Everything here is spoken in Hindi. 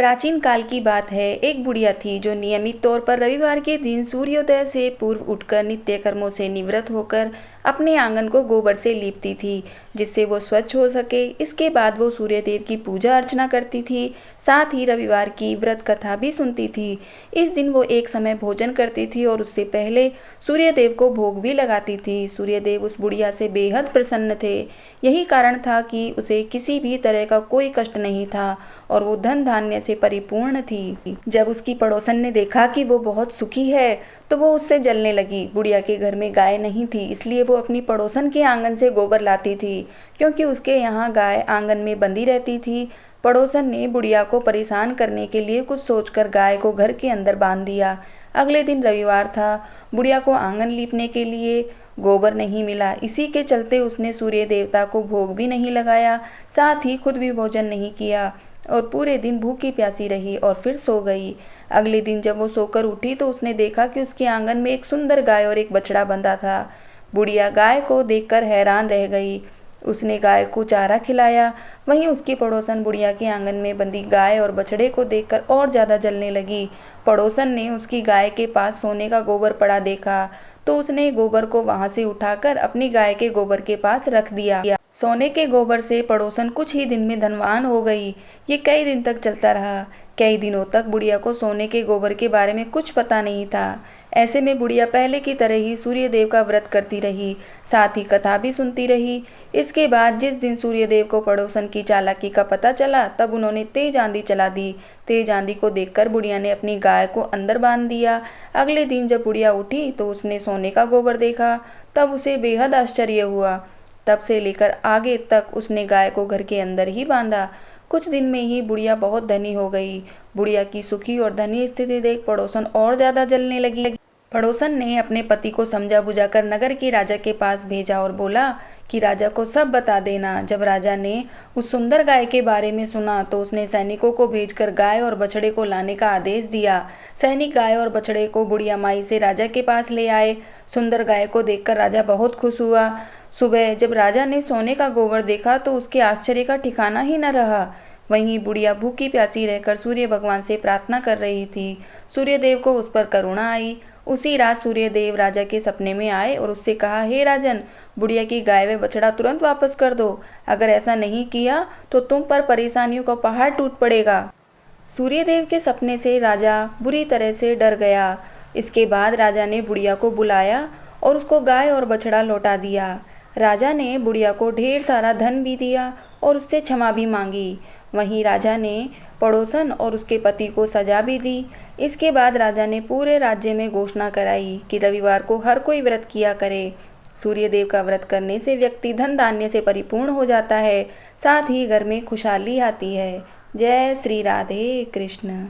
प्राचीन काल की बात है। एक बुढ़िया थी जो नियमित तौर पर रविवार के दिन सूर्योदय से पूर्व उठकर नित्य कर्मों से निवृत्त होकर अपने आंगन को गोबर से लीपती थी, जिससे वो स्वच्छ हो सके। इसके बाद वो सूर्यदेव की पूजा अर्चना करती थी, साथ ही रविवार की व्रत कथा भी सुनती थी। इस दिन वो एक समय भोजन करती थी और उससे पहले सूर्यदेव को भोग भी लगाती थी। सूर्यदेव उस बुढ़िया से बेहद प्रसन्न थे। यही कारण था कि उसे किसी भी तरह का कोई कष्ट नहीं था और वो धन धान्य से परिपूर्ण थी। जब उसकी पड़ोसन ने देखा कि वो बहुत सुखी है तो वो उससे जलने लगी। बुढ़िया के घर में गाय नहीं थी, इसलिए वो अपनी पड़ोसन के आंगन से गोबर लाती थी, क्योंकि उसके यहाँ गाय आंगन में बंधी रहती थी। पड़ोसन ने बुढ़िया को परेशान करने के लिए कुछ सोचकर गाय को घर के अंदर बांध दिया। अगले दिन रविवार था। बुढ़िया को आंगन लीपने के लिए गोबर नहीं मिला। इसी के चलते उसने सूर्य देवता को भोग भी नहीं लगाया, साथ ही खुद भी भोजन नहीं किया और पूरे दिन भूखी प्यासी रही और फिर सो गई। अगले दिन जब वो सोकर उठी तो उसने देखा कि उसके आंगन में एक सुंदर गाय और एक बछड़ा बंधा था। बुढ़िया गाय को देखकर हैरान रह गई। उसने गाय को चारा खिलाया। वहीं उसकी पड़ोसन बुढ़िया के आंगन में बंधी गाय और बछड़े को देखकर और ज़्यादा जलने लगी। पड़ोसन ने उसकी गाय के पास सोने का गोबर पड़ा देखा तो उसने गोबर को वहां से उठाकर अपनी गाय के गोबर के पास रख दिया। सोने के गोबर से पड़ोसन कुछ ही दिन में धनवान हो गई। ये कई दिन तक चलता रहा। कई दिनों तक बुढ़िया को सोने के गोबर के बारे में कुछ पता नहीं था। ऐसे में बुढ़िया पहले की तरह ही सूर्यदेव का व्रत करती रही, साथ ही कथा भी सुनती रही। इसके बाद जिस दिन सूर्यदेव को पड़ोसन की चालाकी का पता चला, तब उन्होंने तेज आंधी चला दी। तेज आंधी को देखकर बुढ़िया ने अपनी गाय को अंदर बांध दिया। अगले दिन जब बुढ़िया उठी तो उसने सोने का गोबर देखा। तब उसे बेहद आश्चर्य हुआ। तब से लेकर आगे तक उसने गाय को घर के अंदर ही बांधा। कुछ दिन में ही बुढ़िया बहुत धनी हो गई। बुढ़िया की सुखी और धनी स्थिति देख पड़ोसन और ज्यादा जलने लगी। पड़ोसन ने अपने पति को समझा बुझाकर नगर के राजा के पास भेजा और बोला कि राजा को सब बता देना। जब राजा ने उस सुंदर गाय के बारे में सुना तो उसने सैनिकों को भेजकर गाय और बछड़े को लाने का आदेश दिया। सैनिक गाय और बछड़े को बुढ़िया माई से राजा के पास ले आए। सुंदर गाय को देखकर राजा बहुत खुश हुआ। सुबह जब राजा ने सोने का गोबर देखा तो उसके आश्चर्य का ठिकाना ही न रहा। वहीं बुढ़िया भूखी प्यासी रहकर सूर्य भगवान से प्रार्थना कर रही थी। सूर्यदेव को उस पर करुणा आई। उसी रात सूर्यदेव राजा के सपने में आए और उससे कहा, हे राजन, बुढ़िया की गाय व बछड़ा तुरंत वापस कर दो। अगर ऐसा नहीं किया तो तुम पर परेशानियों का पहाड़ टूट पड़ेगा। सूर्यदेव के सपने से राजा बुरी तरह से डर गया। इसके बाद राजा ने बुढ़िया को बुलाया और उसको गाय और बछड़ा लौटा दिया। राजा ने बुढ़िया को ढेर सारा धन भी दिया और उससे क्षमा भी मांगी। वहीं राजा ने पड़ोसन और उसके पति को सजा भी दी। इसके बाद राजा ने पूरे राज्य में घोषणा कराई कि रविवार को हर कोई व्रत किया करे। सूर्यदेव का व्रत करने से व्यक्ति धन धान्य से परिपूर्ण हो जाता है, साथ ही घर में खुशहाली आती है। जय श्री राधे कृष्ण।